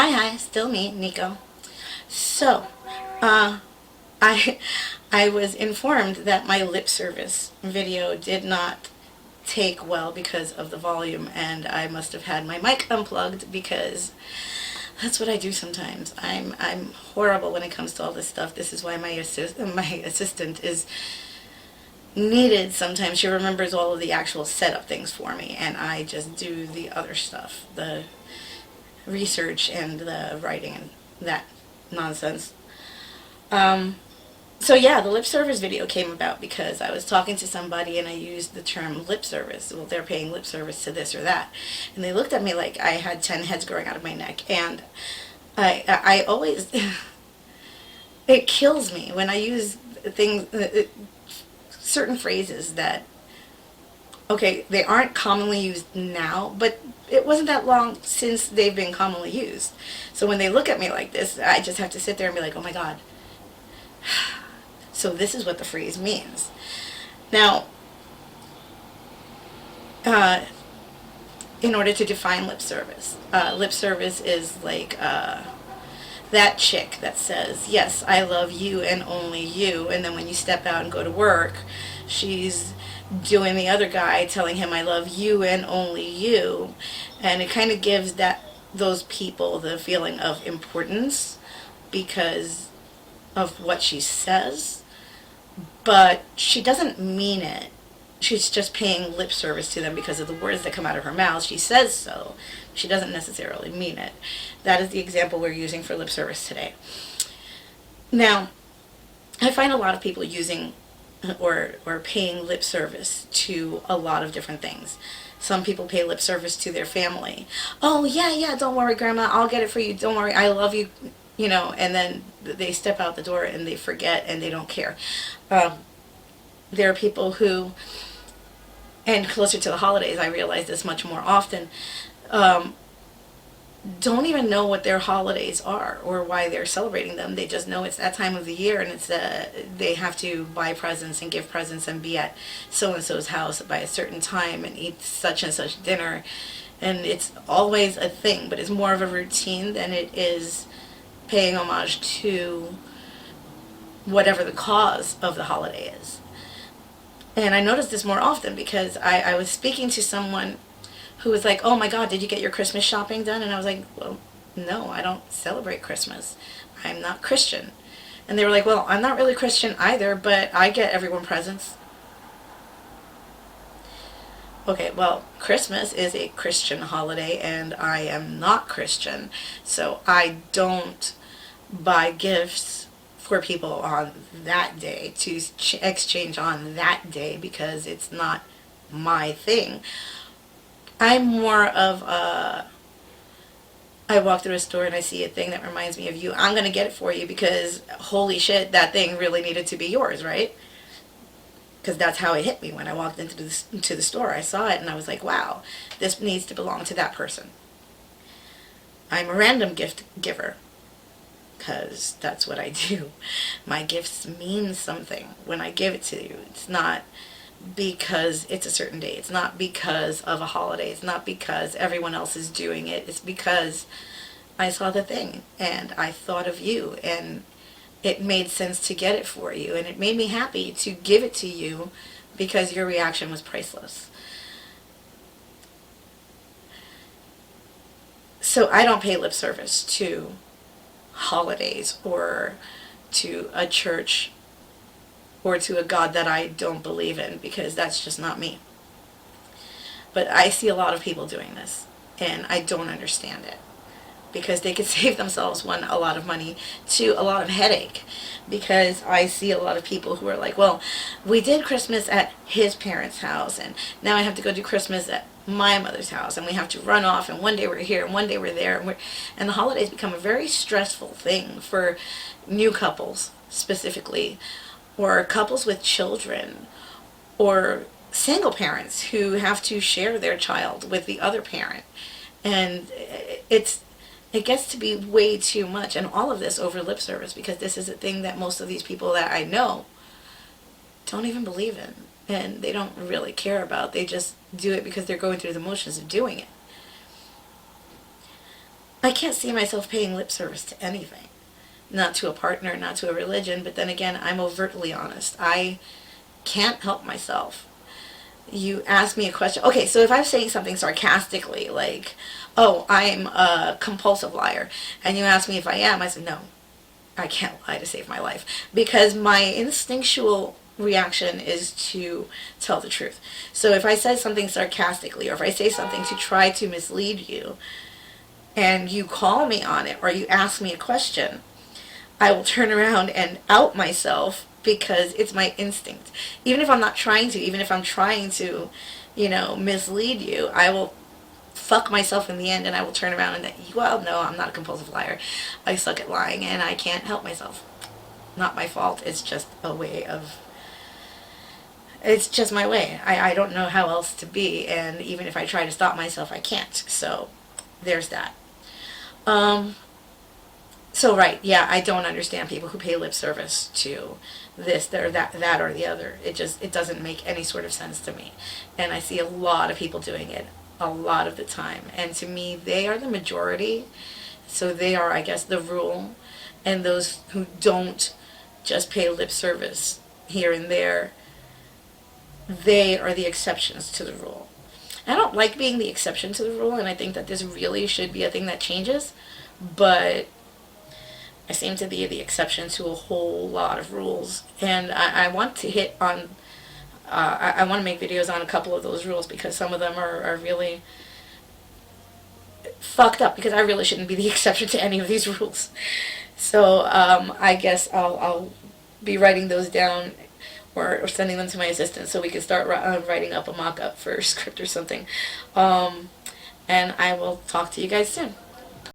Hi, still me, Nico. So, uh, I I was informed that my lip service video did not take well because of the volume, and I must have had my mic unplugged because that's what I do sometimes. I'm horrible when it comes to all this stuff. This is why my assistant is needed sometimes. She remembers all of the actual setup things for me, and I just do the other stuff, the research and the writing and that nonsense. Um, so yeah, the lip service video came about because I was talking to somebody and I used the term lip service. Well, they're paying lip service to this or that, and they looked at me like I had 10 heads growing out of my neck. And I always it kills me when I use things, certain phrases that, okay, they aren't commonly used now, but it wasn't that long since they've been commonly used. So when they look at me like this, I just have to sit there and be like, oh my God. So this is what the phrase means. Now, uh, in order to define lip service is like that chick that says, yes, I love you and only you. And then when you step out and go to work, she's doing the other guy, telling him, I love you and only you. And it kind of gives those people the feeling of importance because of what she says, but she doesn't mean it. She's just paying lip service to them because of the words that come out of her mouth. She says so. She doesn't necessarily mean it. That is the example we're using for lip service today. Now, I find a lot of people using or paying lip service to a lot of different things. Some people pay lip service to their family. Oh, yeah, yeah, don't worry, Grandma, I'll get it for you. Don't worry, I love you, and then they step out the door and they forget and they don't care. Um, there are people who, and closer to the holidays, I realize this much more often, um, don't even know what their holidays are or why they're celebrating them. They just know it's that time of the year, and they have to buy presents and give presents and be at so and so's house by a certain time and eat such and such dinner. And it's always a thing, but it's more of a routine than it is paying homage to whatever the cause of the holiday is. And I noticed this more often because I was speaking to someone who was like, oh my God, did you get your Christmas shopping done? And I was like, well, no, I don't celebrate Christmas. I'm not Christian. And they were like, well, I'm not really Christian either, but I get everyone presents. Okay, well, Christmas is a Christian holiday and I am not Christian. So I don't buy gifts for people on that day to exchange on that day because it's not my thing. I'm more of a, I walk through a store and I see a thing that reminds me of you. I'm going to get it for you because holy shit, that thing really needed to be yours, right? Because that's how it hit me when I walked into the store. I saw it and I was like, wow, this needs to belong to that person. I'm a random gift giver because that's what I do. My gifts mean something when I give it to you. It's not because it's a certain day. It's not because of a holiday. It's not because everyone else is doing it. It's because I saw the thing and I thought of you and it made sense to get it for you and it made me happy to give it to you because your reaction was priceless. So I don't pay lip service to holidays or to a church or to a God that I don't believe in because that's just not me. But I see a lot of people doing this and I don't understand it because they could save themselves, one, a lot of money, two, a lot of headache, because I see a lot of people who are like, well, we did Christmas at his parents' house and now I have to go do Christmas at my mother's house and we have to run off and one day we're here and one day we're there, and the holidays become a very stressful thing for new couples specifically, or couples with children, or single parents who have to share their child with the other parent. And it gets to be way too much, and all of this over lip service because this is a thing that most of these people that I know don't even believe in and they don't really care about. They just do it because they're going through the motions of doing it. I can't see myself paying lip service to anything. Not to a partner, not to a religion, but then again, I'm overtly honest. I can't help myself. You ask me a question. Okay, so if I'm saying something sarcastically, like, oh, I'm a compulsive liar, and you ask me if I am, I say, no, I can't lie to save my life. Because my instinctual reaction is to tell the truth. So if I say something sarcastically, or if I say something to try to mislead you, and you call me on it, or you ask me a question, I will turn around and out myself because it's my instinct. Even if I'm not trying to, even if I'm trying to, mislead you, I will fuck myself in the end and I will turn around and, well, no, I'm not a compulsive liar. I suck at lying and I can't help myself. Not my fault. It's just a way of, it's just my way. I don't know how else to be, and even if I try to stop myself, I can't. So there's that. Um, So right, yeah, I don't understand people who pay lip service to this, or that or the other. It doesn't make any sort of sense to me, and I see a lot of people doing it a lot of the time. And to me, they are the majority, so they are, I guess, the rule, and those who don't just pay lip service here and there, they are the exceptions to the rule. I don't like being the exception to the rule, and I think that this really should be a thing that changes, but I seem to be the exception to a whole lot of rules, and I want to hit on. I want to make videos on a couple of those rules because some of them are really fucked up. Because I really shouldn't be the exception to any of these rules. So I guess I'll be writing those down or sending them to my assistant so we can start writing up a mock-up for a script or something. And I will talk to you guys soon.